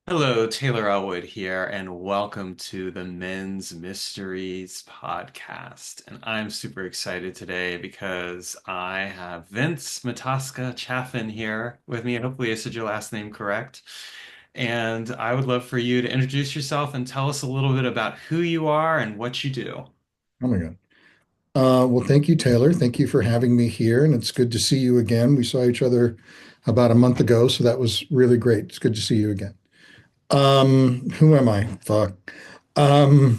Hello, Taylor Elwood here, and welcome to the Men's Mysteries podcast. And I'm super excited today because I have Vince Matoska Chasin here with me. Hopefully, I said your last name correct. And I would love for you to introduce yourself and tell us a little bit about who you are and what you do. Oh my God. Well, thank you, Taylor. Thank you for having me here, and it's good to see you again. We saw each other about a month ago, so that was really great. It's good to see you again. Who am I? Fuck. Um,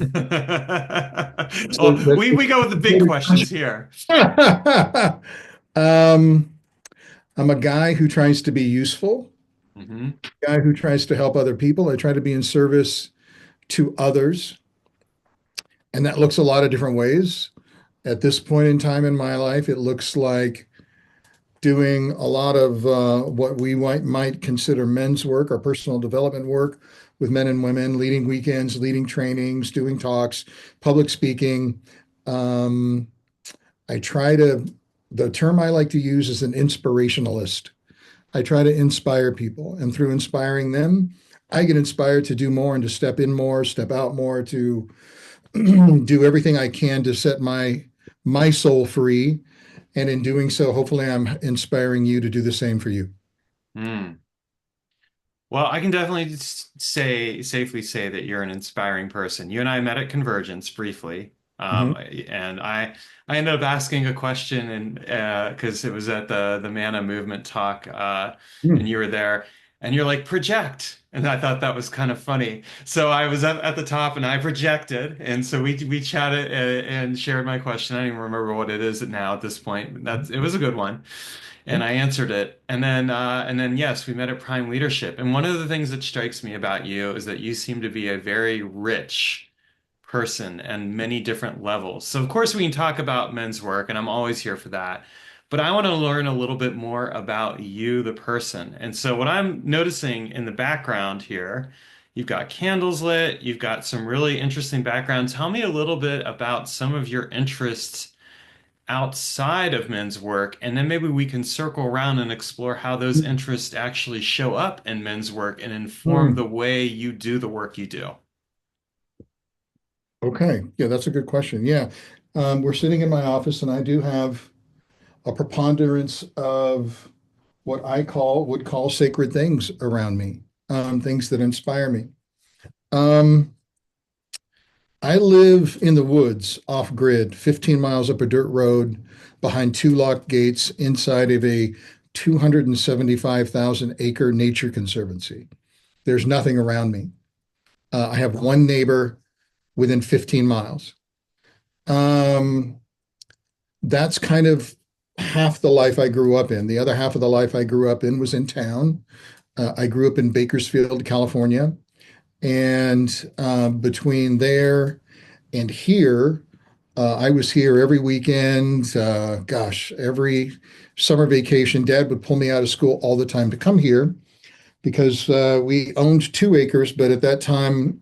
so Oh, we go with the big questions here. um, I'm a guy who tries to be useful, hmm guy who tries to help other people. I try to be in service to others, and that looks a lot of different ways. At this point in time in my life, it looks like doing a lot of what we might consider men's work or personal development work with men and women, leading weekends, leading trainings, doing talks, public speaking. Um, I try to, the term I like to use is an inspirationalist. I try to inspire people, and through inspiring them, I get inspired to do more and to step in more, step out more, to do everything I can to set my soul free. And in doing so, hopefully I'm inspiring you to do the same for you. Mm. Well, I can definitely safely say that you're an inspiring person. You and I met at Convergence briefly, Mhm. and I ended up asking a question, and because it was at the Mana Movement talk, and Mm. you were there, and you're like project, and I thought that was kind of funny. So I was at the top, and I projected, and so we chatted and shared my question. I don't even remember what it is now at this point. It was a good one and I answered it. And then yes, we met at Prime Leadership. And one of the things that strikes me about you is that you seem to be a very rich person and many different levels. So of course we can talk about men's work, and I'm always here for that. But I want to learn a little bit more about you, the person. And so what I'm noticing in the background here, you've got candles lit, you've got some really interesting background. Tell me a little bit about some of your interests outside of men's work, and then maybe we can circle around and explore how those interests actually show up in men's work and inform Mm. the way you do the work you do. Okay. Yeah, that's a good question. Yeah. We're sitting in my office, and I do have a preponderance of what would call sacred things around me, things that inspire me. Um, I live in the woods off grid, 15 miles up a dirt road behind two locked gates inside of a 275,000 acre nature conservancy. There's nothing around me. I have one neighbor within 15 miles. Um, that's kind of half the life I grew up in. The other half of the life I grew up in was in town. I grew up in Bakersfield, California. And between there and here, I was here every weekend. Gosh, every summer vacation, Dad would pull me out of school all the time to come here because we owned 2 acres, but at that time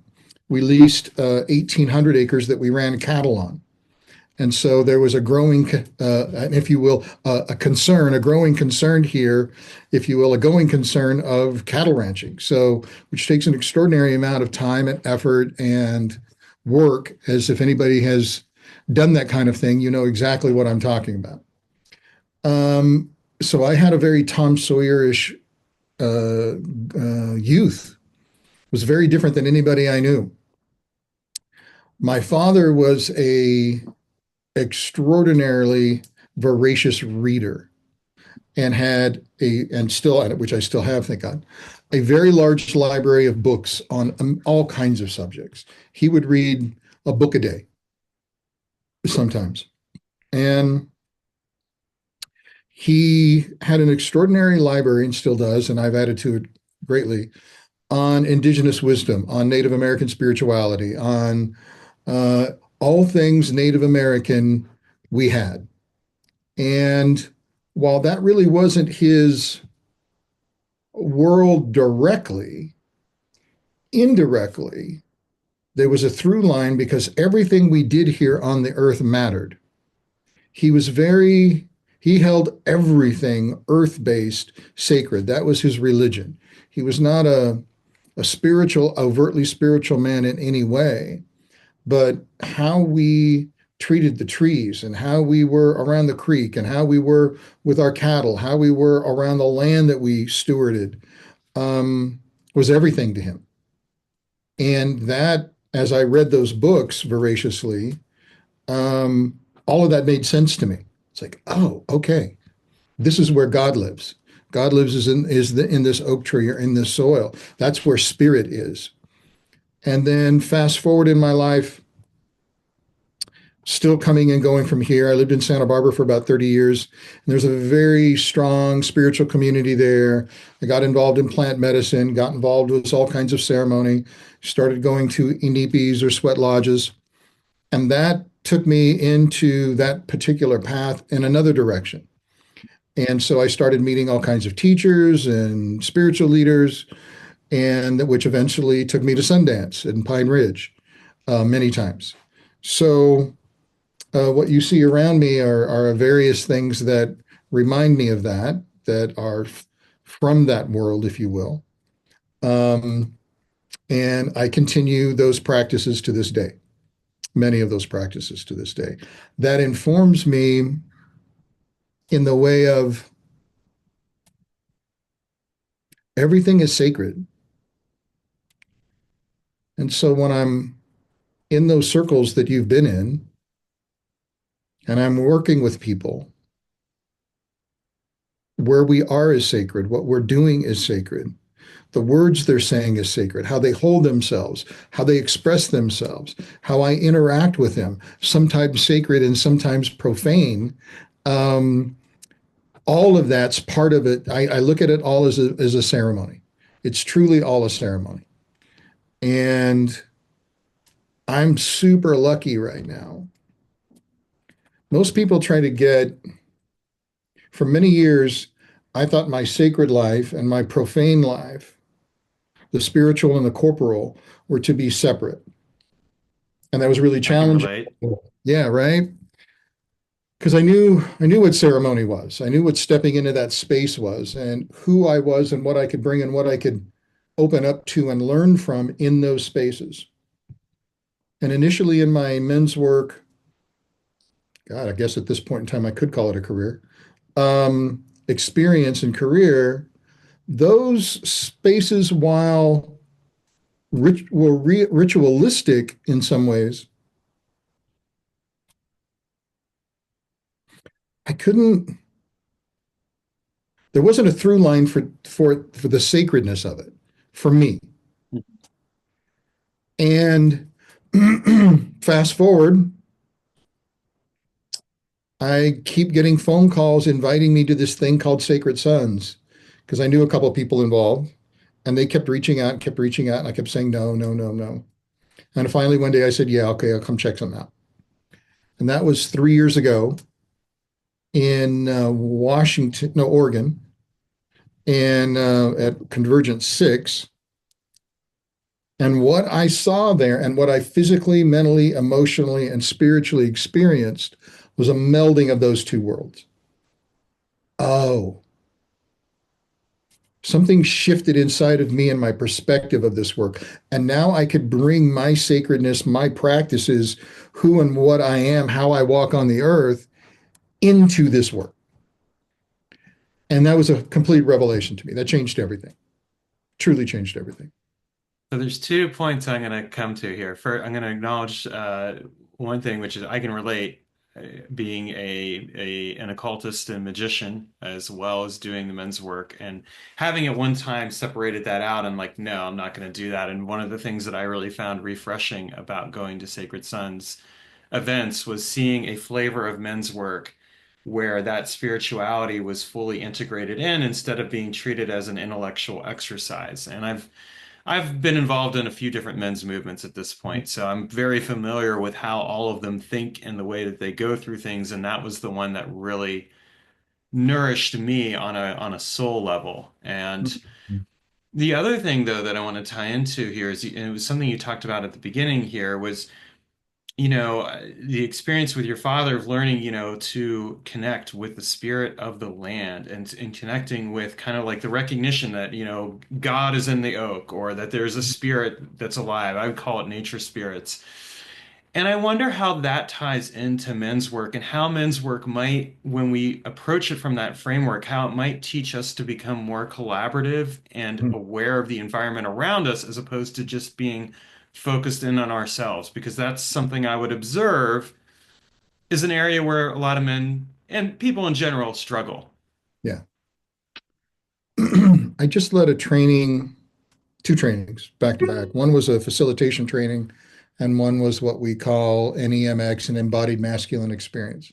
we leased 1,800 acres that we ran cattle on. And so there was a growing, if you will, a growing concern here, if you will, a going concern of cattle ranching. So, which takes an extraordinary amount of time and effort and work, as if anybody has done that kind of thing, you know exactly what I'm talking about. Um, so I had a very Tom Sawyer-ish youth. It was very different than anybody I knew. My father was a extraordinarily voracious reader and had and still, which I still have, thank God, a very large library of books on all kinds of subjects. He would read a book a day sometimes. And he had an extraordinary library and still does, and I've added to it greatly on indigenous wisdom, on Native American spirituality, on uh, all things Native American we had. And while that really wasn't his world directly, indirectly, there was a through line because everything we did here on the earth mattered. He was very, he held everything earth based sacred. That was his religion. He was not a spiritual, overtly spiritual man in any way, but how we treated the trees and how we were around the creek and how we were with our cattle, how we were around the land that we stewarded, was everything to him. And that, as I read those books voraciously, all of that made sense to me. It's like, oh, okay, this is where God lives. God lives in this oak tree or in this soil. That's where spirit is. And then fast forward in my life, still coming and going from here. I lived in Santa Barbara for about 30 years. And there's a very strong spiritual community there. I got involved in plant medicine, got involved with all kinds of ceremony, started going to inipis or sweat lodges. And that took me into that particular path in another direction. And so I started meeting all kinds of teachers and spiritual leaders, and which eventually took me to Sundance and Pine Ridge many times. So what you see around me are various things that remind me of that, that are from that world, if you will. Um, and I continue those practices to this day, many of those practices to this day. That informs me in the way of everything is sacred. And so when I'm in those circles that you've been in, and I'm working with people, where we are is sacred. What we're doing is sacred. The words they're saying is sacred. How they hold themselves, how they express themselves, how I interact with them, sometimes sacred and sometimes profane. Um, all of that's part of it. I look at it all as a ceremony. It's truly all a ceremony. And I'm super lucky right now. Most people try to get, for many years, I thought my sacred life and my profane life, the spiritual and the corporal, were to be separate. And that was really I can challenging. relate. Yeah, right. Because I knew what ceremony was. I knew what stepping into that space was and who I was and what I could bring and what I could open up to and learn from in those spaces. And initially in my men's work, God, I guess at this point in time I could call it a career, experience and career, those spaces, while ritualistic in some ways, I couldn't. There wasn't a through line for the sacredness of it for me. And fast forward, I keep getting phone calls inviting me to this thing called Sacred Sons because I knew a couple of people involved, and they kept reaching out, and I kept saying no, no, no, no. And finally, one day I said, "Yeah, okay, I'll come check something out." And that was 3 years ago in Washington, no, Oregon, and at Convergence 6. And what I saw there and what I physically, mentally, emotionally, and spiritually experienced was a melding of those two worlds. Oh, something shifted inside of me and my perspective of this work. And now I could bring my sacredness, my practices, who and what I am, how I walk on the earth into this work. And that was a complete revelation to me. That changed everything, truly changed everything. So there's 2 points I'm going to come to here. First, I'm going to acknowledge one thing, which is I can relate being an occultist and magician as well as doing the men's work and having at one time separated that out and like, no, I'm not going to do that. And one of the things that I really found refreshing about going to Sacred Sons events was seeing a flavor of men's work where that spirituality was fully integrated in instead of being treated as an intellectual exercise. And I've been involved in a few different men's movements at this point, so I'm very familiar with how all of them think and the way that they go through things, and that was the one that really nourished me on a soul level. And the other thing though that I want to tie into here is, and it was something you talked about at the beginning here, was the experience with your father of learning, to connect with the spirit of the land and connecting with kind of like the recognition that, God is in the oak or that there's a spirit that's alive. I would call it nature spirits. And I wonder how that ties into men's work and how men's work might, when we approach it from that framework, how it might teach us to become more collaborative and Mhm. aware of the environment around us as opposed to just being focused in on ourselves. Because that's something I would observe is an area where a lot of men and people in general struggle. Yeah. I just led a training, two trainings back to back. One was a facilitation training, and one was what we call NEMX, an embodied masculine experience.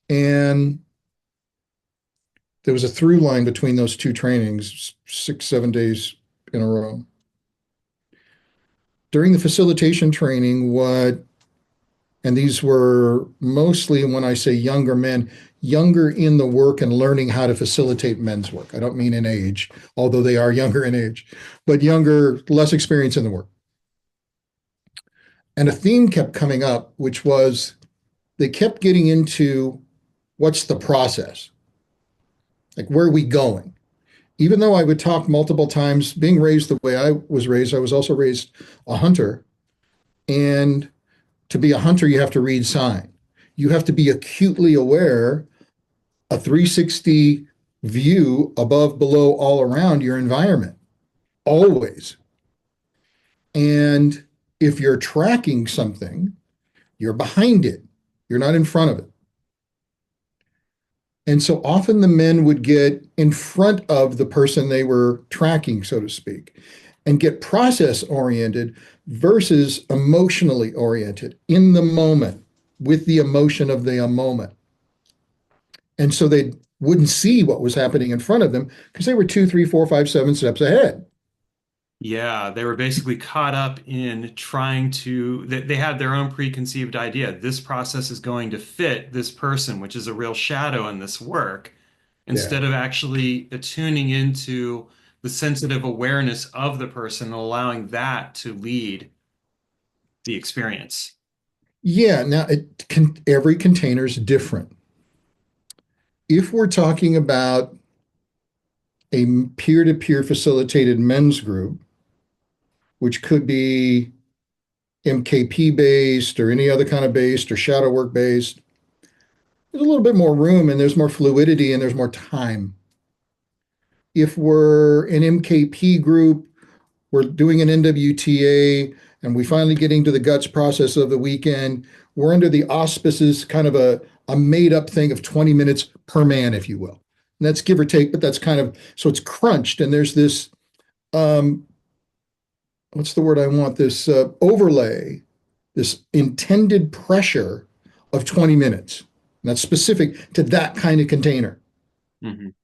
And there was a through line between those two trainings, 6, 7 days in a row. During the facilitation training, and these were mostly, when I say younger men, younger in the work and learning how to facilitate men's work. I don't mean in age, although they are younger in age, but younger, less experience in the work. And a theme kept coming up, which was they kept getting into what's the process? Like, where are we going? Even though I would talk multiple times, being raised the way I was also raised a hunter. And to be a hunter, you have to read sign. You have to be acutely aware, a 360 view above, below, all around your environment, always. And if you're tracking something, you're behind it, you're not in front of it. And so often the men would get in front of the person they were tracking, so to speak, and get process oriented versus emotionally oriented in the moment with the emotion of the moment. And so they wouldn't see what was happening in front of them because they were 2, 3, 4, 5, 7 steps ahead. Yeah, they were basically caught up in trying to, they had their own preconceived idea. This process is going to fit this person, which is a real shadow in this work, Yeah. instead of actually attuning into the sensitive awareness of the person and allowing that to lead the experience. Yeah. Now, every container is different. If we're talking about a peer to peer facilitated men's group, which could be MKP based or any other kind of based or shadow work based, there's a little bit more room and there's more fluidity and there's more time. If we're an MKP group, we're doing an NWTA and we finally getting to the guts process of the weekend, we're under the auspices, kind of a made up thing of 20 minutes per man, if you will. And that's give or take, but that's kind of, so it's crunched and there's this, um, what's the word I want? This overlay, this intended pressure of 20 minutes. And that's specific to that kind of container. Mhm.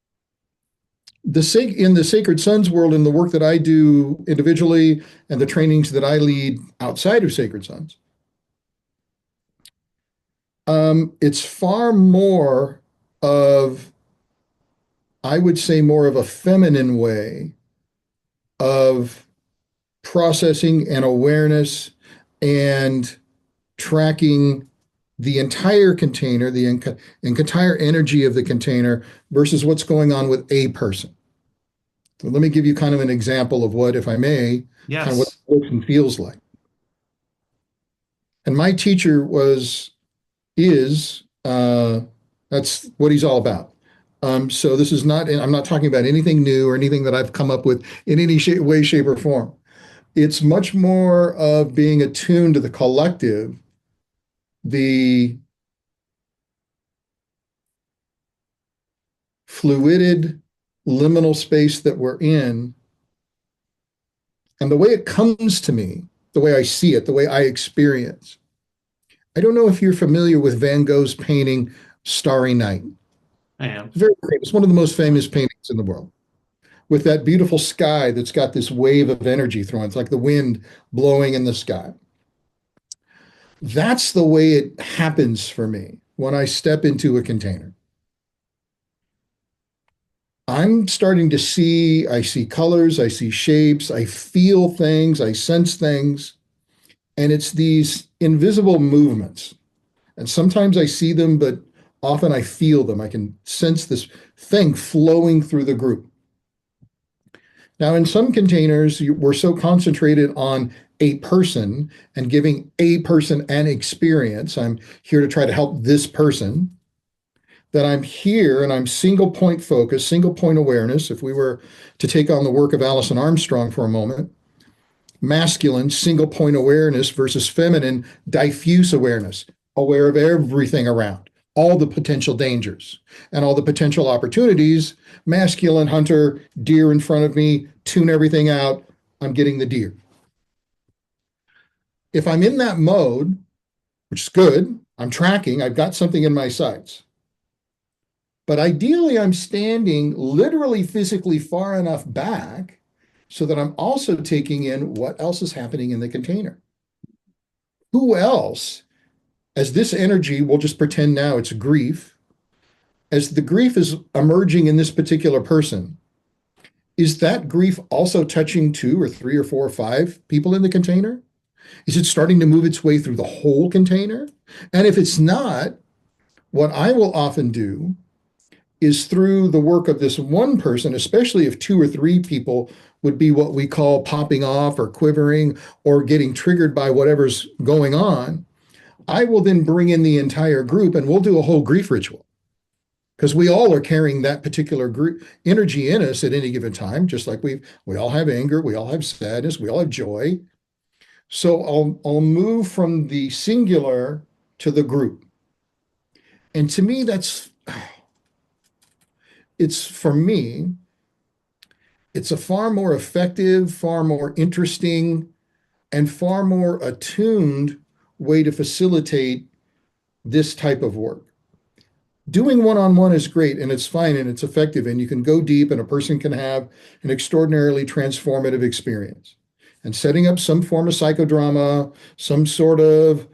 In the Sacred Sons world, in the work that I do individually and the trainings that I lead outside of Sacred Sons, it's far more of, I would say, more of a feminine way of processing and awareness and tracking the entire container, the entire energy of the container versus what's going on with a person. So let me give you kind of an example of what, if I may, kind of what Yes. it looks and feels like. And my teacher is, that's what he's all about. So this is not, I'm not talking about anything new or anything that I've come up with in any way, shape, or form. It's much more of being attuned to the collective, the fluided liminal space that we're in, and the way it comes to me, the way I see it, the way I experience. I don't know if you're familiar with Van Gogh's painting Starry Night. I am. It's very famous, one of the most famous paintings in the world, with that beautiful sky that's got this wave of energy thrown. It's like the wind blowing in the sky. That's the way it happens for me when I step into a container. I'm starting to I see colors, I see shapes, I feel things, I sense things. And it's these invisible movements. And sometimes I see them, but often I feel them. I can sense this thing flowing through the group. Now, in some containers, we're so concentrated on a person and giving a person an experience. I'm here to try to help this person, that I'm here and I'm single point focus, single point awareness. If we were to take on the work of Alison Armstrong for a moment, masculine single point awareness versus feminine diffuse awareness, aware of everything around, all the potential dangers and all the potential opportunities. Masculine hunter, deer in front of me, tune everything out. I'm getting the deer. If I'm in that mode, which is good, I'm tracking, I've got something in my sights. But ideally, I'm standing literally physically far enough back so that I'm also taking in what else is happening in the container. Who else, as this energy, we'll just pretend now it's grief, as the grief is emerging in this particular person, is that grief also touching two or three or four or five people in the container? Is it starting to move its way through the whole container? And if it's not, what I will often do is through the work of this one person, especially if two or three people would be what we call popping off or quivering or getting triggered by whatever's going on, I will then bring in the entire group and we'll do a whole grief ritual because we all are carrying that particular group energy in us at any given time, just like we all have anger, we all have sadness, we all have joy. So I'll move from the singular to the group. And to me, it's for me, it's a far more effective, far more interesting, and far more attuned way to facilitate this type of work. Doing one-on-one is great and it's fine and it's effective and you can go deep and a person can have an extraordinarily transformative experience. And setting up some form of psychodrama, some sort of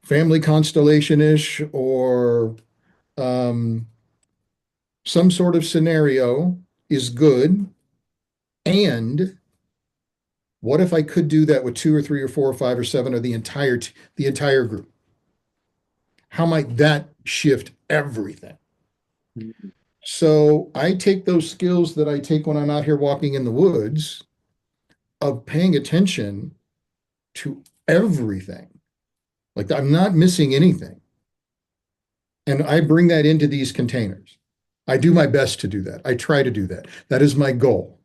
family constellation-ish or um, some sort of scenario is good. And what if I could do that with two or three or four or five or seven or the entire group? How might that shift everything? So I take those skills that I take when I'm out here walking in the woods of paying attention to everything. Like I'm not missing anything. And I bring that into these containers. I do my best to do that. I try to do that. That is my goal.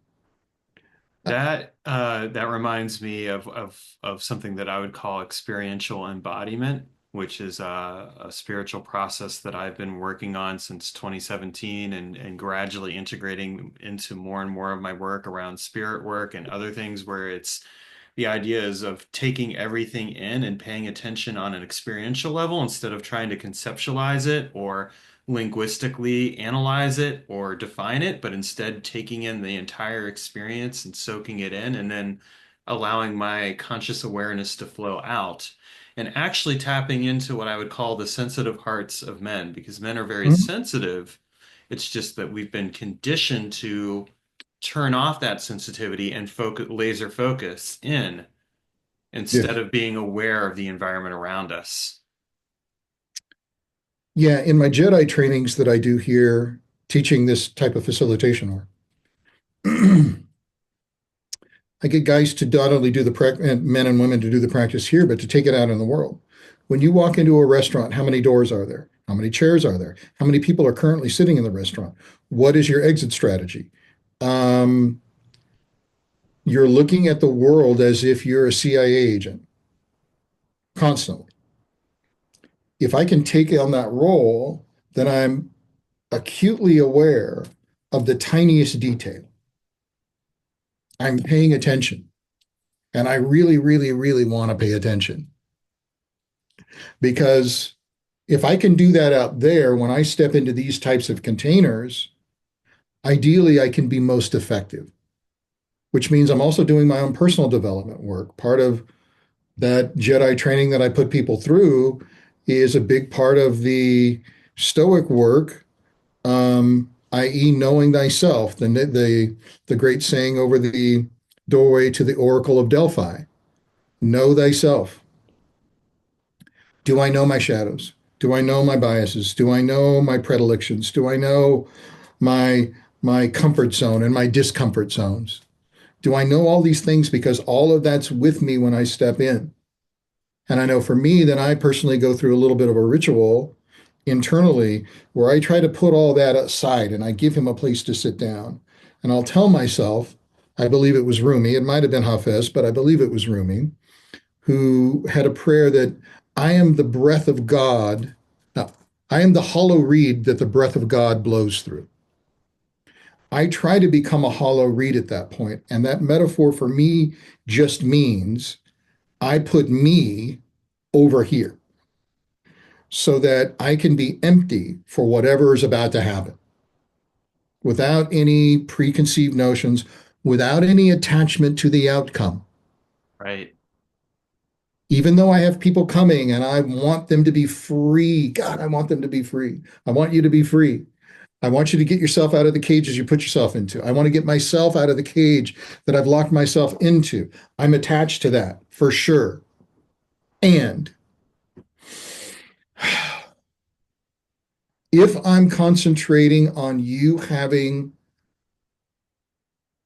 That reminds me of something that I would call experiential embodiment, which is a spiritual process that I've been working on since 2017 and gradually integrating into more and more of my work around spirit work and other things where it's the idea is of taking everything in and paying attention on an experiential level instead of trying to conceptualize it or linguistically analyze it or define it, but instead taking in the entire experience and soaking it in and then allowing my conscious awareness to flow out and actually tapping into what I would call the sensitive hearts of men because men are very Mhm. sensitive. It's just that we've been conditioned to turn off that sensitivity and focus, laser focus in instead Yes. of being aware of the environment around us. Yeah. In my Jedi trainings that I do here, teaching this type of facilitation work, I get guys to not only do the men and women to do the practice here, but to take it out in the world. When you walk into a restaurant, how many doors are there? How many chairs are there? How many people are currently sitting in the restaurant? What is your exit strategy? Um, you're looking at the world as if you're a CIA agent constantly. If I can take on that role, then I'm acutely aware of the tiniest detail. I'm paying attention. And I really, really, really want to pay attention because if I can do that out there, when I step into these types of containers, ideally I can be most effective, which means I'm also doing my own personal development work. Part of that Jedi training that I put people through is a big part of the Stoic work, i.e., knowing thyself, the great saying over the doorway to the Oracle of Delphi. Know thyself. Do I know my shadows? Do I know my biases? Do I know my predilections? Do I know my my comfort zone and my discomfort zones? Do I know all these things because all of that's with me when I step in? And I know for me that I personally go through a little bit of a ritual internally where I try to put all that aside and I give him a place to sit down. And I'll tell myself, I believe it was Rumi, it might have been Hafez, but I believe it was Rumi, who had a prayer that I am the breath of God. No, I am the hollow reed that the breath of God blows through. I try to become a hollow reed at that point, and that metaphor for me just means I put me over here so that I can be empty for whatever is about to happen without any preconceived notions, without any attachment to the outcome. Right. Even though I have people coming and I want them to be free, God, I want them to be free. I want you to be free. I want you to get yourself out of the cages you put yourself into. I want to get myself out of the cage that I've locked myself into. I'm attached to that for sure. And if I'm concentrating on you having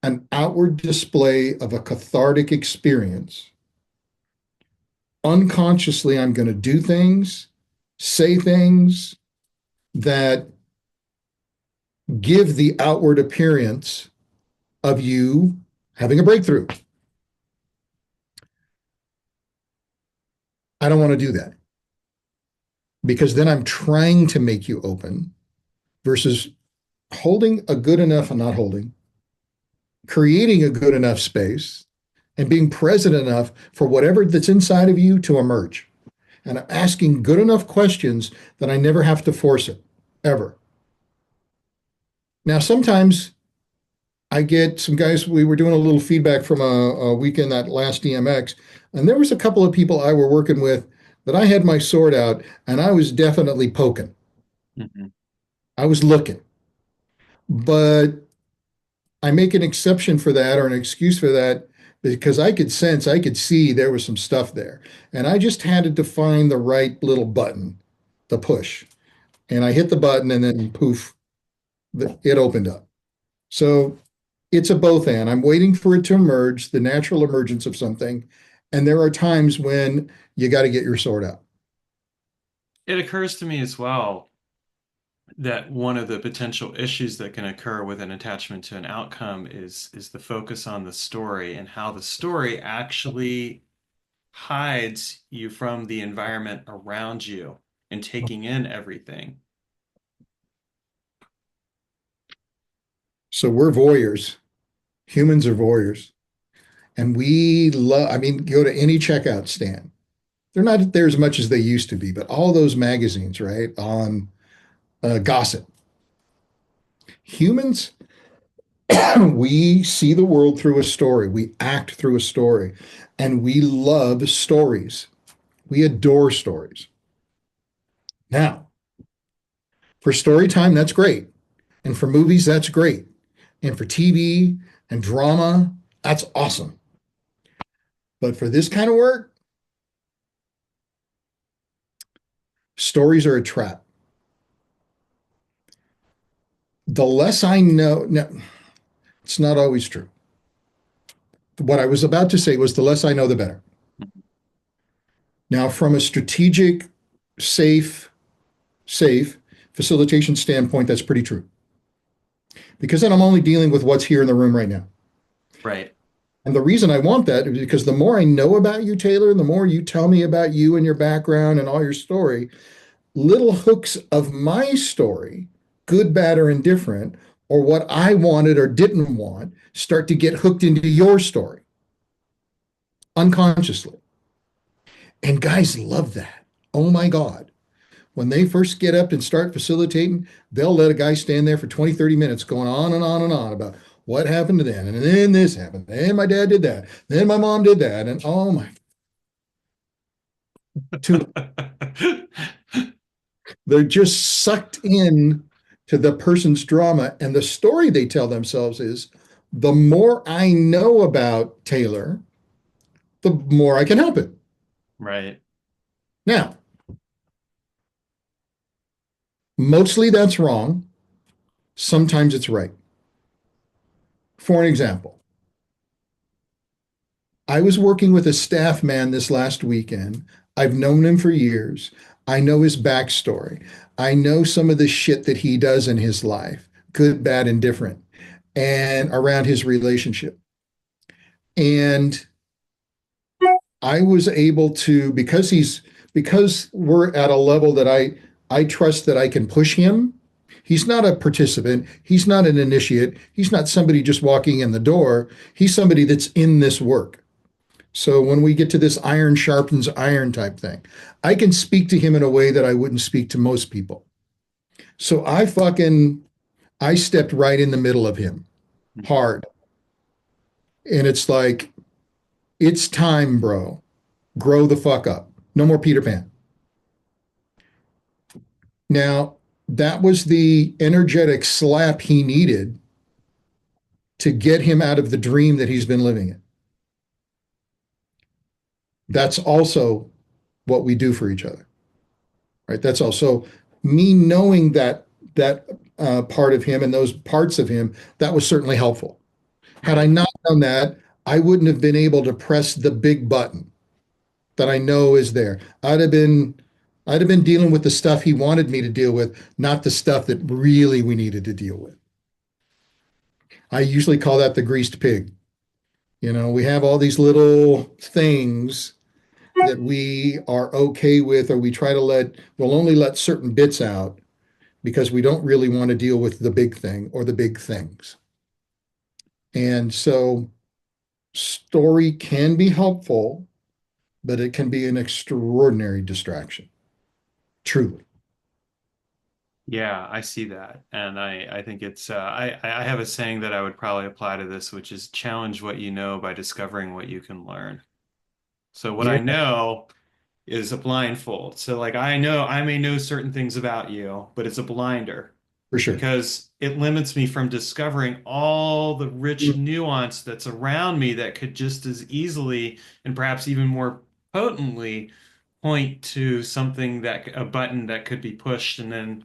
an outward display of a cathartic experience, unconsciously, I'm going to do things, say things that give the outward appearance of you having a breakthrough. I don't want to do that because then I'm trying to make you open versus holding a good enough and not holding, creating a good enough space, and being present enough for whatever that's inside of you to emerge. And I'm asking good enough questions that I never have to force it, ever. Now, sometimes I get some guys, we were doing a little feedback from a weekend that last DMX, and there was a couple of people I were working with that I had my sword out and I was definitely poking. Mhm. I was looking. But I make an exception for that or an excuse for that because I could sense, I could see there was some stuff there. And I just had to find the right little button to push. And I hit the button and then poof, it opened up. So it's a both and. I'm waiting for it to emerge, the natural emergence of something. And there are times when you got to get your sword out. It occurs to me as well that one of the potential issues that can occur with an attachment to an outcome is the focus on the story and how the story actually hides you from the environment around you and taking in everything. So we're voyeurs. Humans are voyeurs. And we love, I mean, go to any checkout stand. They're not there as much as they used to be, but all those magazines, right, on gossip. Humans, we see the world through a story. We act through a story, and we love stories. We adore stories. Now, for story time, that's great. And for movies, that's great. And for TV and drama, that's awesome. But for this kind of work, stories are a trap. The less I know, no, it's not always true. What I was about to say was the less I know, the better. Now, from a strategic, safe, safe facilitation standpoint, that's pretty true. Because then I'm only dealing with what's here in the room right now. Right. And the reason I want that is because the more I know about you, Taylor, the more you tell me about you and your background and all your story, little hooks of my story, good, bad, or indifferent, or what I wanted or didn't want, start to get hooked into your story unconsciously. And guys love that. Oh my God. When they first get up and start facilitating, they'll let a guy stand there for 20, 30 minutes going on and on and on about what happened to them. And then this happened. And my dad did that. Then my mom did that. And oh my, too, they're just sucked in to the person's drama. And the story they tell themselves is the more I know about Taylor, the more I can help it. Right. Now, mostly that's wrong. Sometimes it's right. For an example, I was working with a staff man this last weekend. I've known him for years. I know his backstory. I know some of the shit that he does in his life, good, bad, and different, and around his relationship. And I was able to, because we're at a level that I trust that I can push him. He's not a participant. He's not an initiate. He's not somebody just walking in the door. He's somebody that's in this work. So when we get to this iron sharpens iron type thing, I can speak to him in a way that I wouldn't speak to most people. So I stepped right in the middle of him hard. And it's like, it's time, bro. Grow the fuck up. No more Peter Pan. Now, that was the energetic slap he needed to get him out of the dream that he's been living in. That's also what we do for each other, right? That's also me knowing that part of him and those parts of him. That was certainly helpful. Had I Right. not done that, I wouldn't have been able to press the big button that I know is there. I'd have been dealing with the stuff he wanted me to deal with, not the stuff that really we needed to deal with. I usually call that the greased pig. You know, we have all these little things that we are okay with, or we try to we'll only let certain bits out because we don't really want to deal with the big thing or the big things. And so story can be helpful, but it can be an extraordinary distraction, truly. Yeah, I see that. And I think I have a saying that I would probably apply to this, which is challenge what you know by discovering what you can learn. So what Yeah, I know is a blindfold. So like I know I may know certain things about you, but it's a blinder for sure. because it limits me from discovering all the rich nuance that's around me that could just as easily and perhaps even more potently point to something a button that could be pushed and then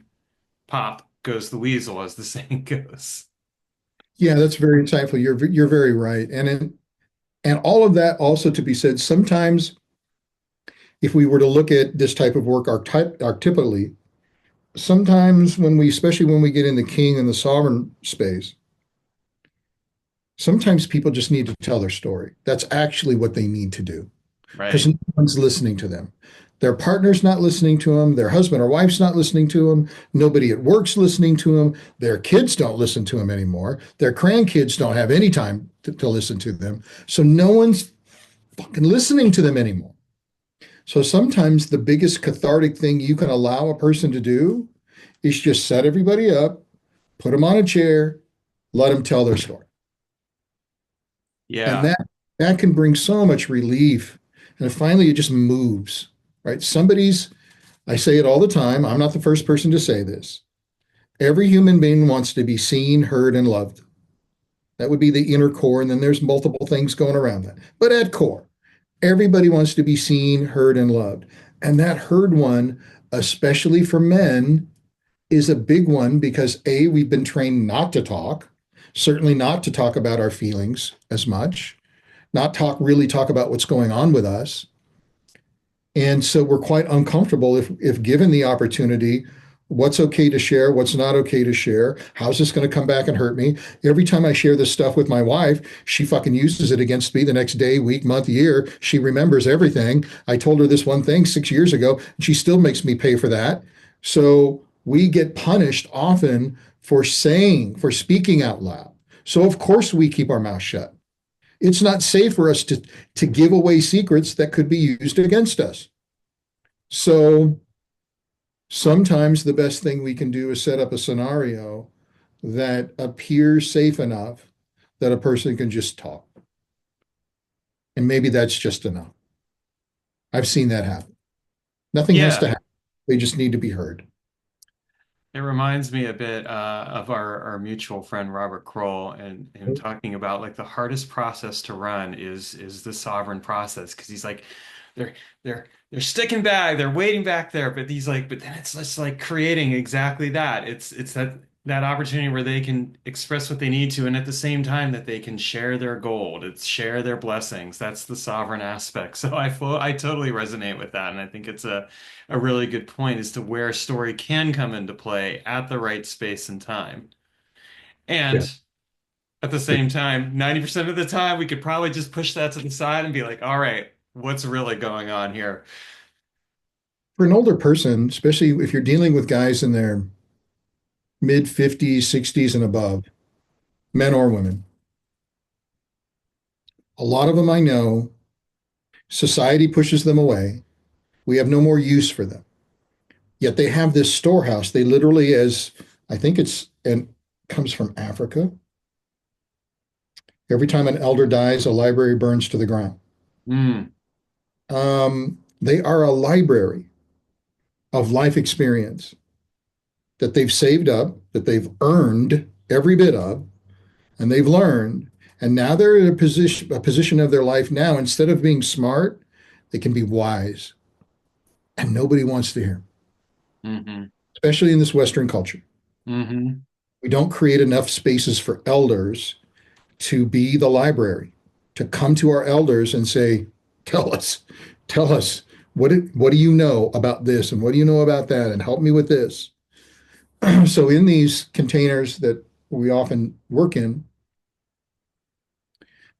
pop goes the weasel, as the saying goes. Yeah, that's very insightful. You're very right. And all of that also to be said, sometimes if we were to look at this type of work archetypally, sometimes especially when we get in the king and the sovereign space, sometimes people just need to tell their story. That's actually what they need to do because Right. no one's listening to them. Their partner's not listening to them. Their husband or wife's not listening to them. Nobody at work's listening to them. Their kids don't listen to them anymore. Their grandkids don't have any time to listen to them. So no one's fucking listening to them anymore. So sometimes the biggest cathartic thing you can allow a person to do is just set everybody up, put them on a chair, let them tell their story. And Yeah. that can bring so much relief. And finally it just moves, right? I say it all the time. I'm not the first person to say this. Every human being wants to be seen, heard, and loved. That would be the inner core. And then there's multiple things going around that. But at core, everybody wants to be seen, heard, and loved. And that heard one, especially for men, is a big one because A, we've been trained not to talk, certainly not to talk about our feelings as much, not really talk about what's going on with us. And so we're quite uncomfortable if given the opportunity, what's okay to share, what's not okay to share, how's this going to come back and hurt me? Every time I share this stuff with my wife, she fucking uses it against me the next day, week, month, year. She remembers everything. I told her this one thing 6 years ago, and she still makes me pay for that. So we get punished often for speaking out loud. So of course we keep our mouth shut. It's not safe for us to give away secrets that could be used against us. So sometimes the best thing we can do is set up a scenario that appears safe enough that a person can just talk. And maybe that's just enough. I've seen that happen. Nothing has to Yeah. happen. They just need to be heard. It reminds me a bit of our mutual friend Robert Kroll and talking about like the hardest process to run is the sovereign process because he's like they're they're sticking back, they're waiting back there, but he's like, but then it's just like creating exactly that. It's that opportunity where they can express what they need to, and at the same time that they can share their gold, it's share their blessings. That's the sovereign aspect. So I totally resonate with that, and I think it's a really good point as to where story can come into play at the right space and time. Yeah. And at the same time, 90% of the time, we could probably just push that to the side and be like, all right, what's really going on here? For an older person, especially if you're dealing with guys in their mid 50s, 60s, and above, men or women, a lot of them I know, society pushes them away. We have no more use for them. Yet they have this storehouse. They literally, as I think it's and comes from Africa. Every time an elder dies, a library burns to the ground. Mm, They are a library of life experience that they've saved up, that they've earned every bit of, and they've learned. And now they're in a position of their life now, instead of being smart, they can be wise. And nobody wants to hear, hmm especially in this Western culture. hmm We don't create enough spaces for elders to be the library, to come to our elders and say, tell us, tell us, what do you know about this? And what do you know about that? And help me with this. So in these containers that we often work in,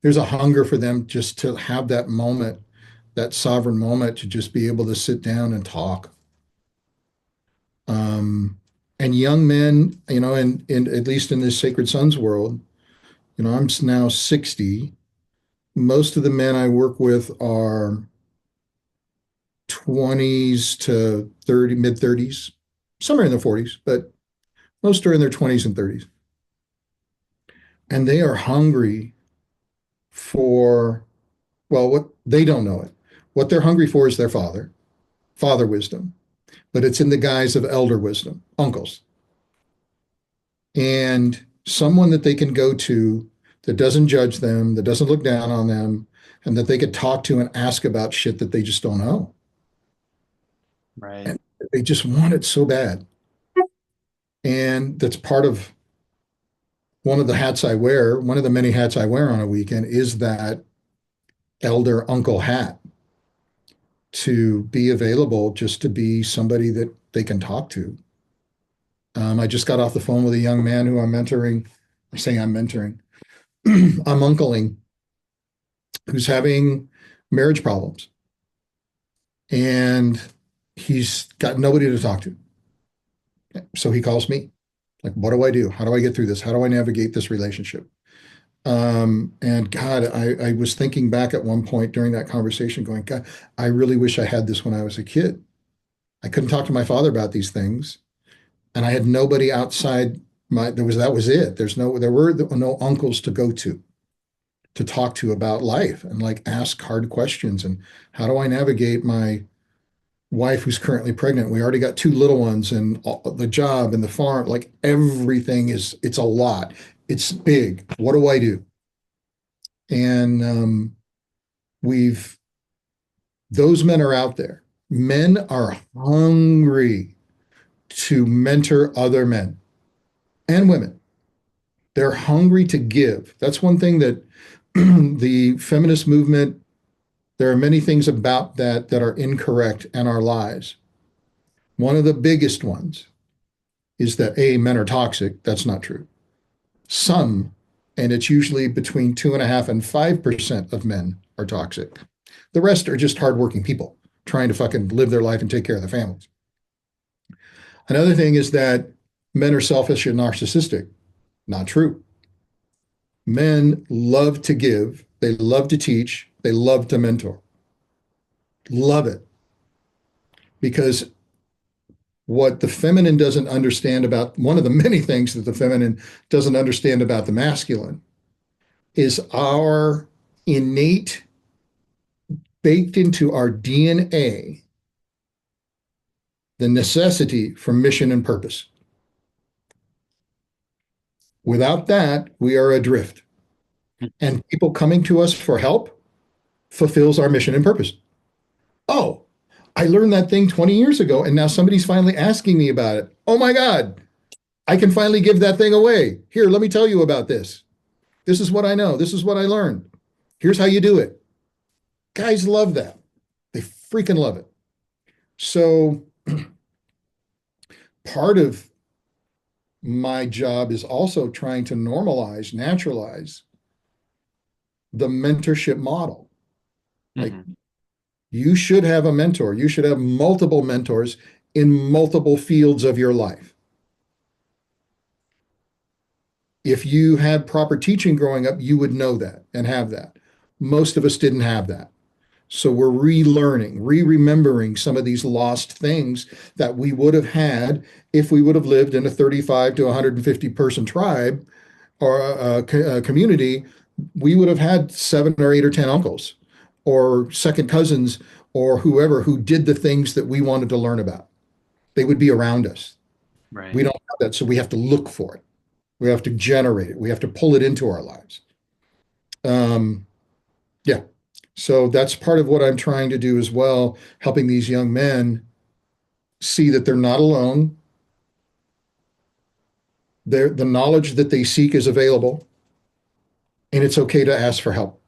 there's a hunger for them just to have that moment, that sovereign moment to just be able to sit down and talk. Um, and young men, and at least in this Sacred Sons world, I'm now 60. Most of the men I work with are 20s to 30, mid 30s, some are in their 40s, but most are in their 20s and 30s. And they are hungry for, well, what they don't know it. What they're hungry for is their father wisdom, but it's in the guise of elder wisdom, uncles, and someone that they can go to that doesn't judge them, that doesn't look down on them, and that they could talk to and ask about shit that they just don't know. right. And they just want it so bad. And that's part of one of the hats I wear. One of the many hats I wear on a weekend is that elder uncle hat, to be available, just to be somebody that they can talk to. I just got off the phone with a young man who I'm mentoring. I say I'm mentoring. I'm uncling, who's having marriage problems, and he's got nobody to talk to. So he calls me. Like, what do I do? How do I get through this? How do I navigate this relationship? And God, I was thinking back at one point during that conversation, going, God, I really wish I had this when I was a kid. I couldn't talk to my father about these things, and I had nobody outside my. That was it. There were no uncles to go to talk to about life and like ask hard questions. And how do I navigate my wife who's currently pregnant? We already got two little ones, and the job and the farm. Like everything it's a lot. It's big. What do I do? And we've those men are out there. Men are hungry to mentor other men and women. They're hungry to give. That's one thing that the feminist movement, there are many things about that are incorrect and are lies. One of the biggest ones is that men are toxic. That's not true. Some, and it's usually between 2.5% and 5% of men are toxic. The rest are just hardworking people trying to fucking live their life and take care of their families. Another thing is that men are selfish and narcissistic. Not true. Men love to give, they love to teach, they love to mentor. Love it. Because what the feminine doesn't understand about one of the many things that the feminine doesn't understand about the masculine is our innate, baked into our DNA, the necessity for mission and purpose. Without that, we are adrift. And people coming to us for help fulfills our mission and purpose. Oh, I learned that thing 20 years ago, and now somebody's finally asking me about it. Oh my God, I can finally give that thing away. Here, let me tell you about this. This is what I know. This is what I learned. Here's how you do it. Guys love that. They freaking love it. So part of my job is also trying to normalize, naturalize the mentorship model. Like Hmm. you should have a mentor. You should have multiple mentors in multiple fields of your life. If you had proper teaching growing up, you would know that and have that. Most of us didn't have that. So we're relearning, re-remembering some of these lost things that we would have had if we would have lived in a 35 to 150 person tribe or a community. We would have had 7 or 8 or 10 uncles or second cousins or whoever who did the things that we wanted to learn about. They would be around us. We Right. don't have that, so we have to look for it. We have to generate it. We have to pull it into our lives. Um, yeah. So that's part of what I'm trying to do as well, helping these young men see that they're not alone. The knowledge that they seek is available, and it's okay to ask for help.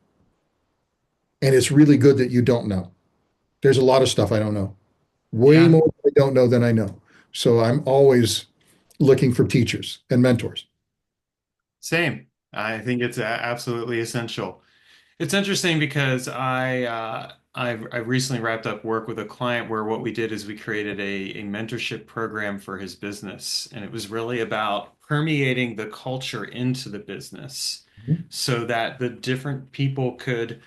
And it's really good that you don't know. There's a lot of stuff I don't know, way Yeah. more I don't know than I know. So I'm always looking for teachers and mentors. Same. I think it's absolutely essential. It's interesting because I've recently wrapped up work with a client where what we did is we created a mentorship program for his business, and it was really about permeating the culture into the business so that the different people could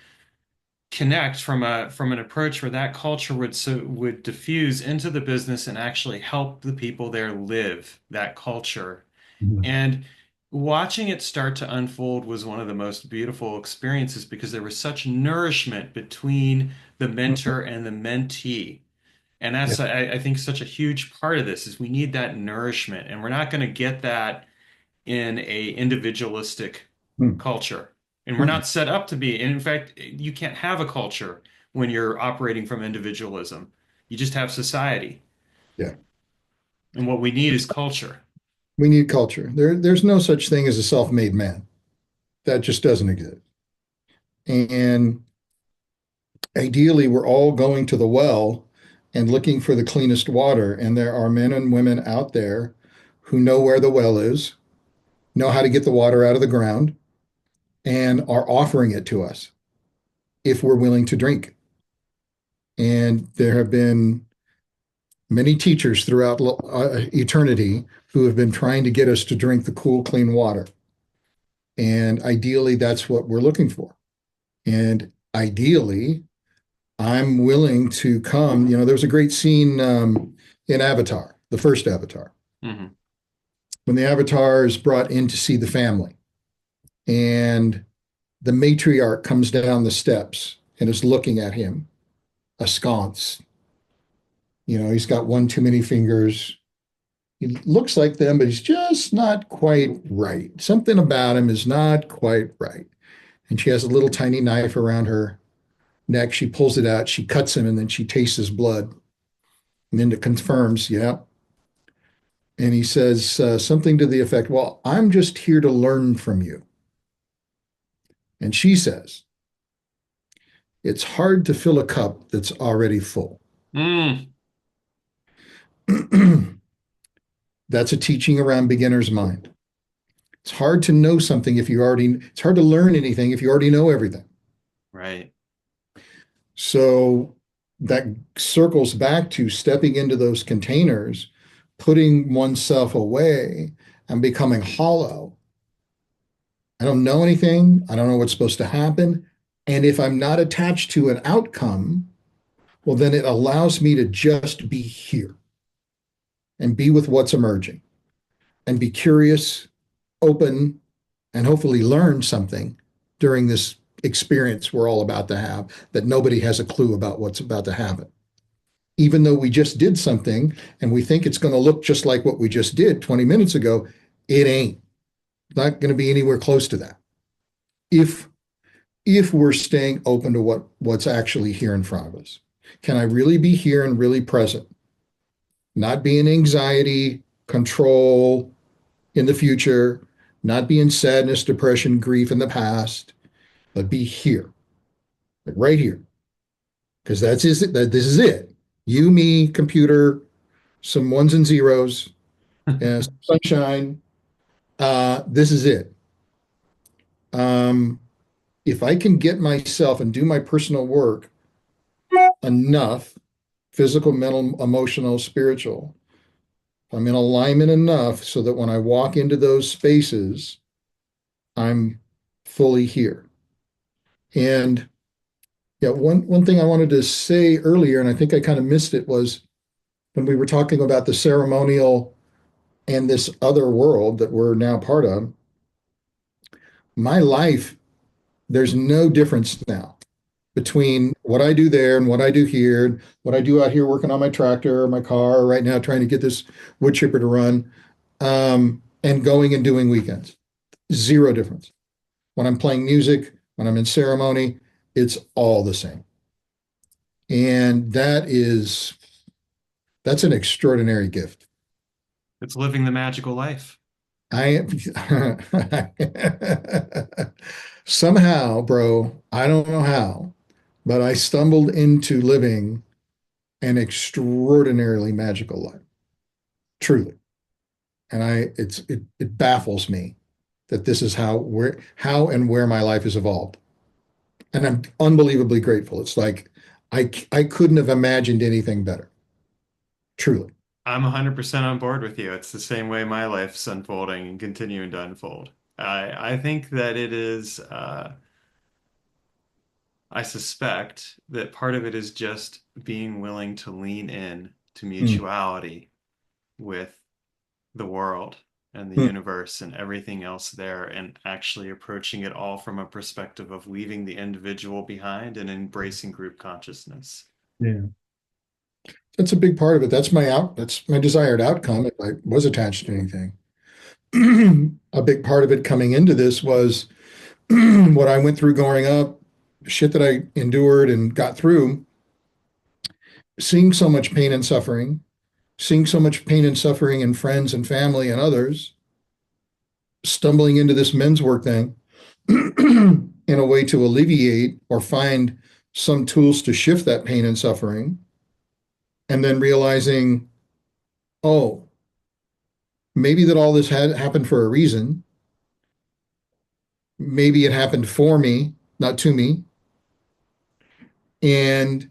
connect from an approach where that culture would diffuse into the business and actually help the people there live that culture. Mhm. And watching it start to unfold was one of the most beautiful experiences because there was such nourishment between the mentor and the mentee. And Yeah. that's, I think, such a huge part of this is we need that nourishment. And we're not going to get that in a individualistic Mm. culture. And we're Mm. not set up to be. And in fact, you can't have a culture when you're operating from individualism. You just have society. Yeah. And what we need is culture. We need culture. There's no such thing as a self-made man. That just doesn't exist. And ideally, we're all going to the well and looking for the cleanest water. And there are men and women out there who know where the well is, know how to get the water out of the ground, and are offering it to us if we're willing to drink. And there have been many teachers throughout eternity who have been trying to get us to drink the cool, clean water. And ideally, that's what we're looking for. And ideally, I'm willing to come. You know, there was a great scene in Avatar, the first Avatar, Hmm. when the Avatar is brought in to see the family, and the matriarch comes down the steps and is looking at him askance. You know, he's got one too many fingers. He looks like them, but he's just not quite right. Something about him is not quite right. And she has a little tiny knife around her neck. She pulls it out, she cuts him, and then she tastes his blood. And then it confirms, yeah. And he says something to the effect, well, I'm just here to learn from you. And she says, it's hard to fill a cup that's already full. Mm, That's a teaching around beginner's mind. It's hard to know something if you already, it's hard to learn anything if you already know everything. right. So that circles back to stepping into those containers, putting oneself away and becoming hollow. I don't know anything. I don't know what's supposed to happen. And if I'm not attached to an outcome, well, then it allows me to just be here and be with what's emerging and be curious, open, and hopefully learn something during this experience we're all about to have that nobody has a clue about what's about to happen. Even though we just did something and we think it's going to look just like what we just did 20 minutes ago, it ain't. Not going to be anywhere close to that. If if we're staying open to what's actually here in front of us. Can I really be here and really present? Not be in anxiety, control in the future, not be in sadness, depression, grief in the past, but be here, like right here. Because that's is it. That this is it. You, me, computer, some ones and zeros, and some sunshine. This is it. Um, if I can get myself and do my personal work enough, physical, mental, emotional, spiritual, I'm in alignment enough so that when I walk into those spaces, I'm fully here. And yeah, one thing I wanted to say earlier, and I think I kind of missed it, was when we were talking about the ceremonial and this other world that we're now part of. My life, there's no difference now between what I do there and what I do here, what I do out here working on my tractor or my car, or right now trying to get this wood chipper to run, and going and doing weekends. Zero difference. When I'm playing music, when I'm in ceremony, it's all the same. And that's an extraordinary gift. It's living the magical life. I somehow, bro, I don't know how, but I stumbled into living an extraordinarily magical life, truly. And it baffles me that this is how and where my life has evolved. And I'm unbelievably grateful. It's like I couldn't have imagined anything better, truly. I'm 100% on board with you. It's the same way my life's unfolding and continuing to unfold. I think that it is, I suspect that part of it is just being willing to lean in to Mm, mutuality with the world and the mm. universe and everything else there, and actually approaching it all from a perspective of leaving the individual behind and embracing group consciousness. Yeah. That's a big part of it. That's my desired outcome if I was attached to anything. A big part of it coming into this was what I went through growing up, shit that I endured and got through, seeing so much pain and suffering, seeing so much pain and suffering in friends and family and others, stumbling into this men's work thing in a way to alleviate or find some tools to shift that pain and suffering, and then realizing, oh, maybe that all this had happened for a reason. Maybe it happened for me, not to me. And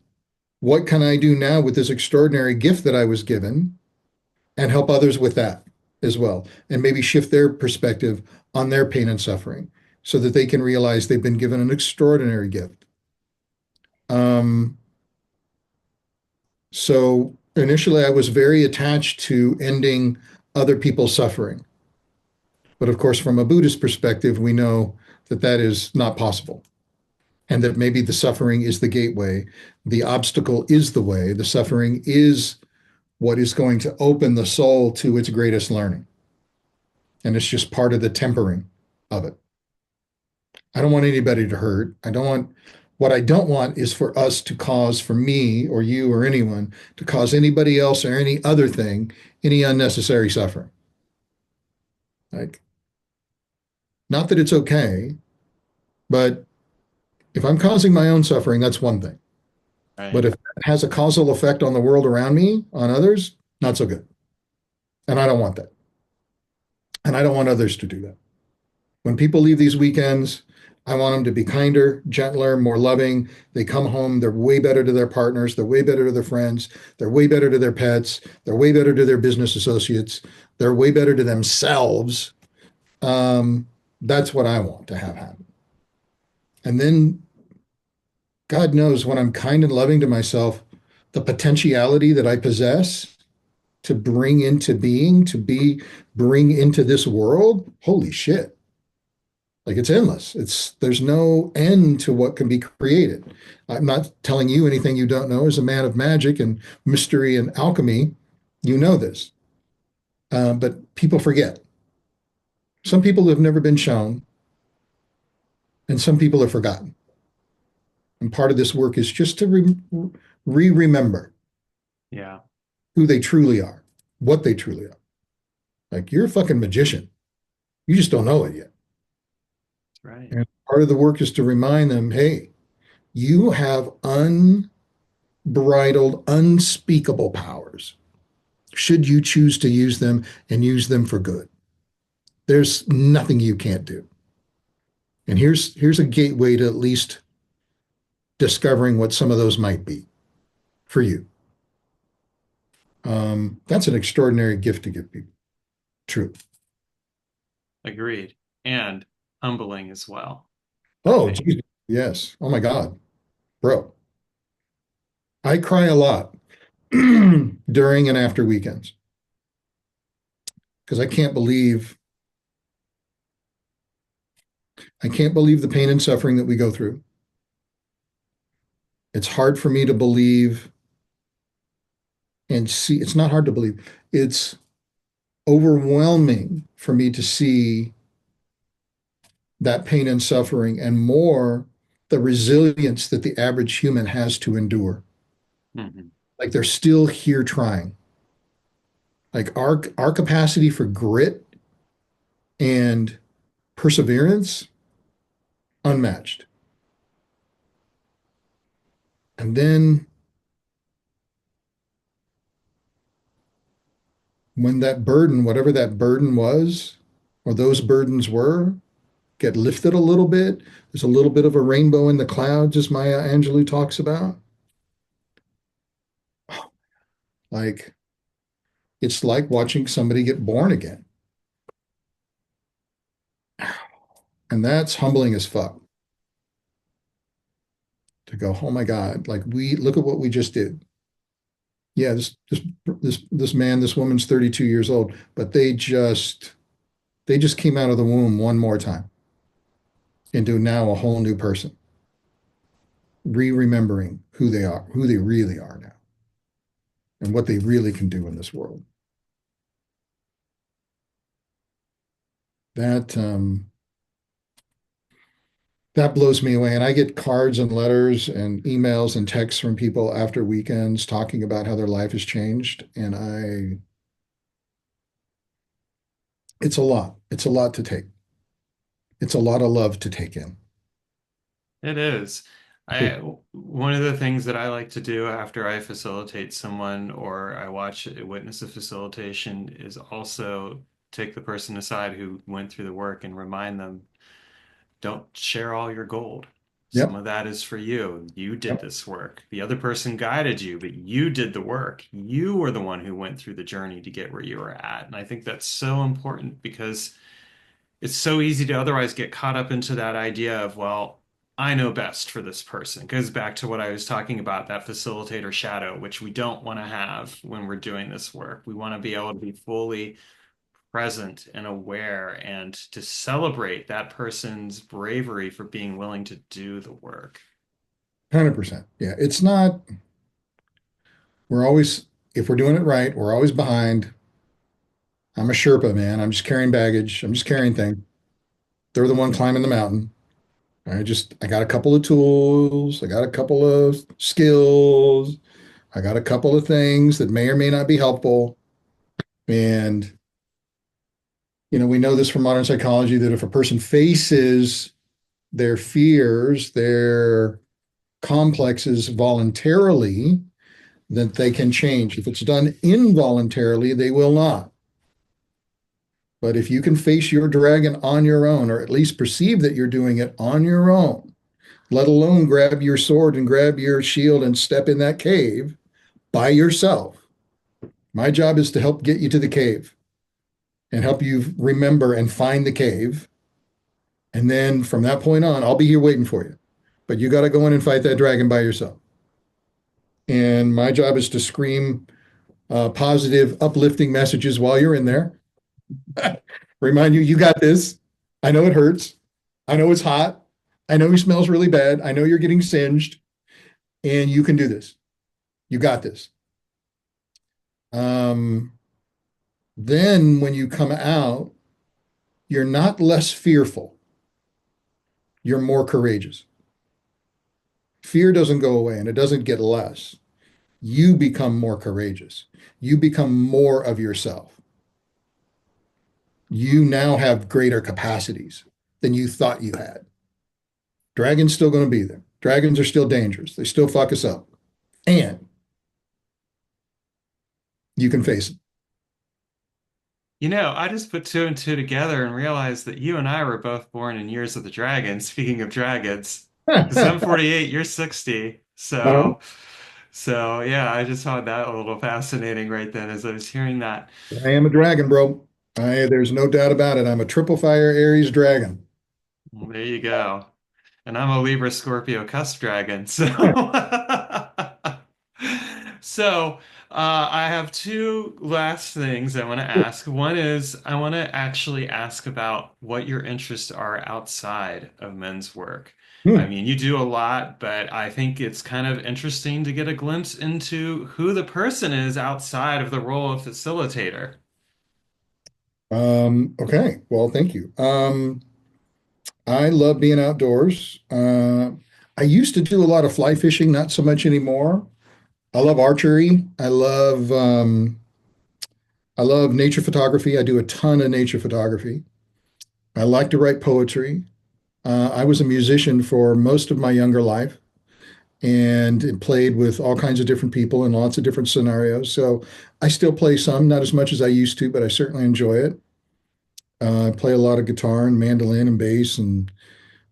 what can I do now with this extraordinary gift that I was given and help others with that as well? And maybe shift their perspective on their pain and suffering so that they can realize they've been given an extraordinary gift. Um, so initially, I was very attached to ending other people's suffering. But of course, from a Buddhist perspective, we know that that is not possible. And that maybe the suffering is the gateway, the obstacle is the way, the suffering is what is going to open the soul to its greatest learning. And it's just part of the tempering of it. I don't want anybody to hurt. What I don't want is for us to cause, for me or you or anyone, to cause anybody else or any other thing, any unnecessary suffering. Like, not that it's okay, but if I'm causing my own suffering, that's one thing. But Right. if it has a causal effect on the world around me, on others, not so good. And I don't want that. And I don't want others to do that. When people leave these weekends, I want them to be kinder, gentler, more loving. They come home, they're way better to their partners, they're way better to their friends, they're way better to their pets, they're way better to their business associates, they're way better to themselves. That's what I want to have happen. And then God knows when I'm kind and loving to myself, the potentiality that I possess to bring into being, bring into this world, holy shit. Like it's endless. There's no end to what can be created. I'm not telling you anything you don't know. As a man of magic and mystery and alchemy, you know this. But people forget. Some people have never been shown, and some people have forgotten. And part of this work is just to remember Yeah, who they truly are, what they truly are. Like you're a fucking magician. You just don't know it yet. that's right. And part of the work is to remind them, hey, you have unbridled, unspeakable powers. Should you choose to use them and use them for good, there's nothing you can't do. And here's a gateway to at least discovering what some of those might be for you. That's an extraordinary gift to give people. True. Agreed. And humbling as well, I Oh, think. geez. Yes. Oh my God, bro. I cry a lot during and after weekends because I can't believe the pain and suffering that we go through. It's hard for me to believe and see. It's not hard to believe. It's overwhelming for me to see that pain and suffering and more the resilience that the average human has to endure. Hmm. Like they're still here trying. Like our capacity for grit and perseverance unmatched. And then when that burden, whatever that burden was, or those burdens were, get lifted a little bit, there's a little bit of a rainbow in the clouds, as Maya Angelou talks about. Like it's like watching somebody get born again. And that's humbling as fuck to go, oh my God, like we look at what we just did. Yeah, this man, this woman's 32 years old, but they just came out of the womb one more time into now a whole new person, re-remembering who they are, who they really are now, and what they really can do in this world. That that blows me away. And I get cards and letters and emails and texts from people after weekends talking about how their life has changed. And it's a lot. It's a lot to take. It's a lot of love to take in. It is. I one of the things that I like to do after I facilitate someone or I watch witness a facilitation is also take the person aside who went through the work and remind them, don't share all your gold. Some Yep. of that is for you. You did Yep. this work. The other person guided you, but you did the work. You were the one who went through the journey to get where you were at. And I think that's so important because it's so easy to otherwise get caught up into that idea of, well, I know best for this person. It goes back to what I was talking about, that facilitator shadow, which we don't want to have when we're doing this work. We want to be able to be fully present and aware and to celebrate that person's bravery for being willing to do the work. 100%. Yeah. It's not, we're always, if we're doing it right, we're always behind. I'm a Sherpa, man. I'm just carrying baggage. I'm just carrying things. They're the one climbing the mountain. I got a couple of tools. I got a couple of skills. I got a couple of things that may or may not be helpful. And, we know this from modern psychology that if a person faces their fears, their complexes voluntarily, that they can change. If it's done involuntarily, they will not. But if you can face your dragon on your own, or at least perceive that you're doing it on your own, let alone grab your sword and grab your shield and step in that cave by yourself. My job is to help get you to the cave and help you remember and find the cave. And then from that point on, I'll be here waiting for you. But you got to go in and fight that dragon by yourself. And my job is to scream positive, uplifting messages while you're in there. Remind you, you got this. I know it hurts. I know it's hot. I know he smells really bad. I know you're getting singed, and you can do this. You got this. Then when you come out, You're not less fearful, you're more courageous. Fear doesn't go away and it doesn't get less. You become more courageous. You become more of yourself. You now have greater capacities than you thought you had. Dragons still going to be there. Dragons are still dangerous. They still fuck us up. And you can face them. I just put two and two together and realized that you and I were both born in years of the dragon. Speaking of dragons, because I'm 48, you're 60. Uh-huh. So yeah, I just found that a little fascinating right then as I was hearing that. I am a dragon, bro. There's no doubt about it. I'm a triple fire Aries dragon. Well, there you go. And I'm a Libra Scorpio cusp dragon. So So, I have two last things I want to ask. One is I want to actually ask about what your interests are outside of men's work. I Hmm. mean, you do a lot, but I think it's kind of interesting to get a glimpse into who the person is outside of the role of facilitator. Okay. Well, thank you. I love being outdoors. I used to do a lot of fly fishing, not so much anymore. I love archery. I love nature photography. I do a ton of nature photography. I like to write poetry. I was a musician for most of my younger life and played with all kinds of different people in lots of different scenarios. So I still play some, not as much as I used to, but I certainly enjoy it. I play a lot of guitar and mandolin and bass and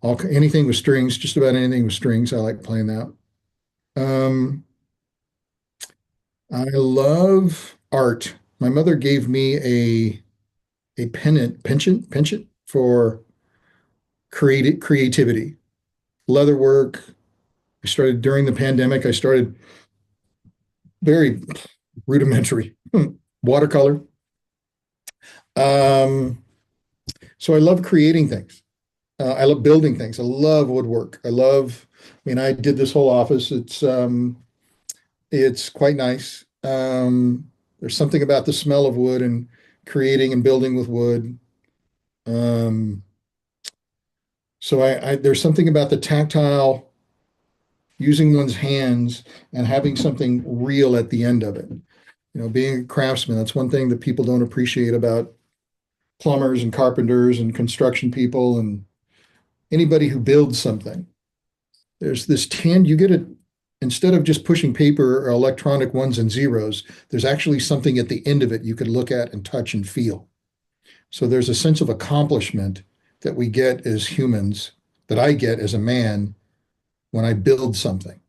anything with strings, just about anything with strings. I like playing that. Um, I love art. My mother gave me a penchant for creativity, leather work. I started during the pandemic. I started very rudimentary watercolor. Um, so I love creating things. I love building things. I love woodwork. I mean, I did this whole office. It's quite nice. There's something about the smell of wood and creating and building with wood. Um, there's something about the tactile, using one's hands and having something real at the end of it. Being a craftsman, that's one thing that people don't appreciate about plumbers and carpenters and construction people and anybody who builds something. There's this you get it instead of just pushing paper or electronic ones and zeros, there's actually something at the end of it you can look at and touch and feel. So there's a sense of accomplishment that we get as humans, that I get as a man when I build something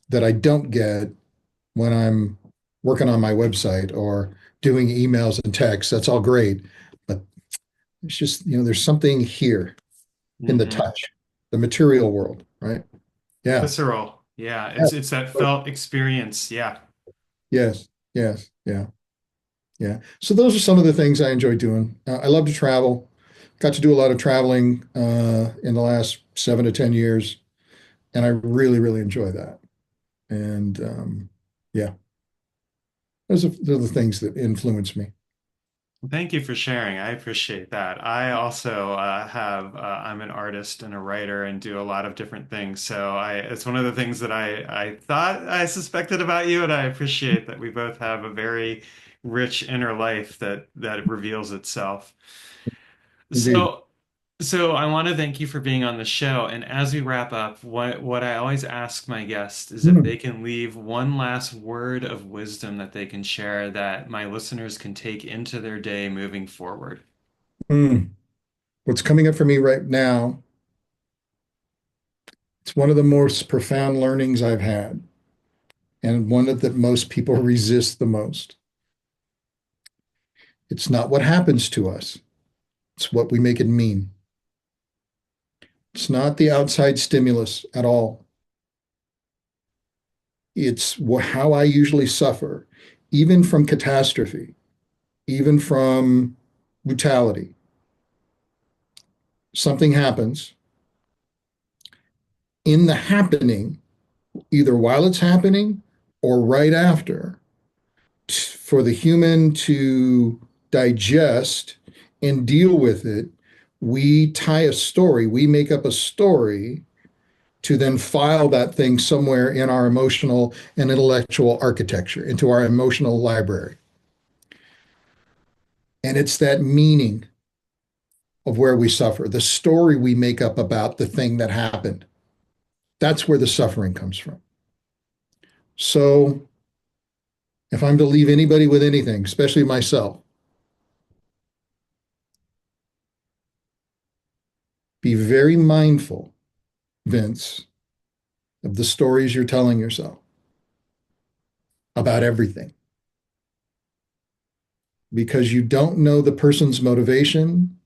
that I don't get when I'm working on my website or doing emails and texts. That's all great. But it's just, there's something here in the Hmm. touch, the material world, right? Yeah. Visceral. Yeah, Yeah. it's that felt experience. Yeah. Yes. Yes. Yeah. Yeah. So those are some of the things I enjoy doing. I love to travel. Got to do a lot of traveling in the last 7 to 10 years, and I really, really enjoy that. And yeah, those are the things that influence me. Thank you for sharing. I appreciate that. I also I'm an artist and a writer and do a lot of different things. So it's one of the things that I thought I suspected about you, and I appreciate that we both have a very rich inner life that reveals itself. Indeed. So, so I want to thank you for being on the show. And as we wrap up, what I always ask my guests is if Hmm. they can leave one last word of wisdom that they can share that my listeners can take into their day moving forward. Hmm. What's coming up for me right now, it's one of the most profound learnings I've had, and one that most people resist the most. It's not what happens to us, it's what we make it mean. It's not the outside stimulus at all. It's how I usually suffer, even from catastrophe, even from brutality. Something happens in the happening, either while it's happening or right after, for the human to digest and deal with it, we tie a story, we make up a story to then file that thing somewhere in our emotional and intellectual architecture, into our emotional library. And it's that meaning of where we suffer, the story we make up about the thing that happened. That's where the suffering comes from. So, if I'm to leave anybody with anything, especially myself, be very mindful, Vince, of the stories you're telling yourself about everything, because you don't know the person's motivation.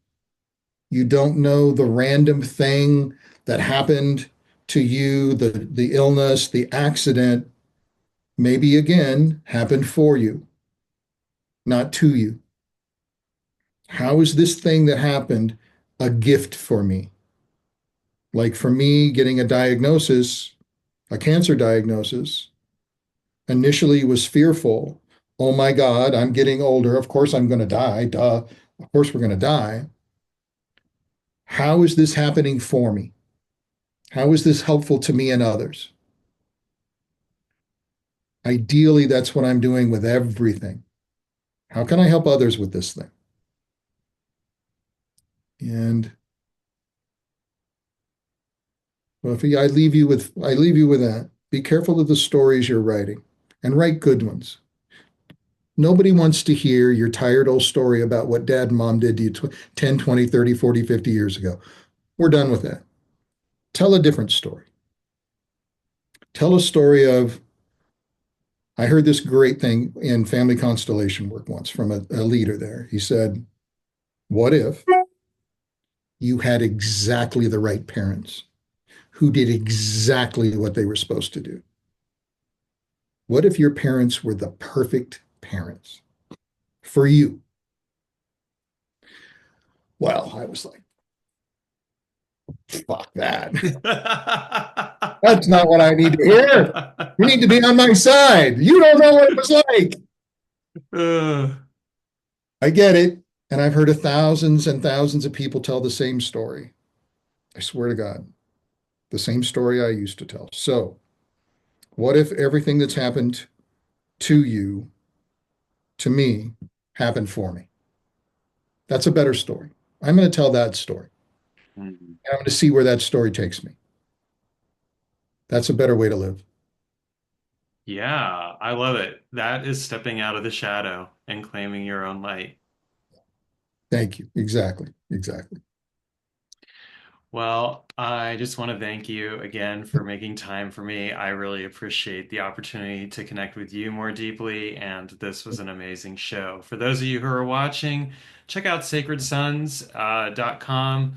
You don't know the random thing that happened to you, the illness, the accident, maybe again happened for you, not to you. How is this thing that happened a gift for me? Like for me, getting a diagnosis, a cancer diagnosis, initially was fearful. Oh my God, I'm getting older. Of course I'm going to die. Duh. Of course we're going to die. How is this happening for me? How is this helpful to me and others? Ideally, that's what I'm doing with everything. How can I help others with this thing? And well, if I leave you with that. Be careful of the stories you're writing and write good ones. Nobody wants to hear your tired old story about what dad and mom did to you 10, 20, 30, 40, 50 years ago. We're done with that. Tell a different story. Tell a story of, I heard this great thing in family constellation work once from a leader there. He said, what if you had exactly the right parents who did exactly what they were supposed to do? What if your parents were the perfect parents for you? Well, I was like, fuck that. That's not what I need to hear. You need to be on my side. You don't know what it was like. Ugh. I get it. And I've heard of thousands and thousands of people tell the same story. I swear to God, the same story I used to tell. So, what if everything that's happened to you, to me, happened for me? That's a better story. I'm going to tell that story. Mm. I'm going to see where that story takes me. That's a better way to live. Yeah, I love it. That is stepping out of the shadow and claiming your own light. Thank you. Exactly. Exactly. Well, I just want to thank you again for making time for me. I really appreciate the opportunity to connect with you more deeply, and this was an amazing show. For those of you who are watching, check out sacredsons.com.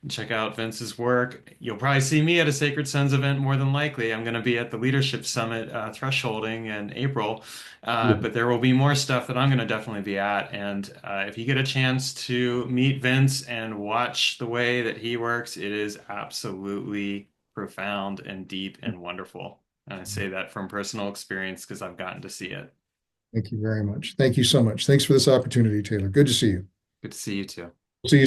Check out Vince's work. You'll probably see me at a Sacred Sons event more than likely. I'm going to be at the Leadership Summit thresholding in April. Yeah. But there will be more stuff that I'm going to definitely be at. And if you get a chance to meet Vince and watch the way that he works, it is absolutely profound and deep and wonderful. And I say that from personal experience because I've gotten to see it. Thank you very much. Thank you so much. Thanks for this opportunity, Taylor. Good to see you. Good to see you too.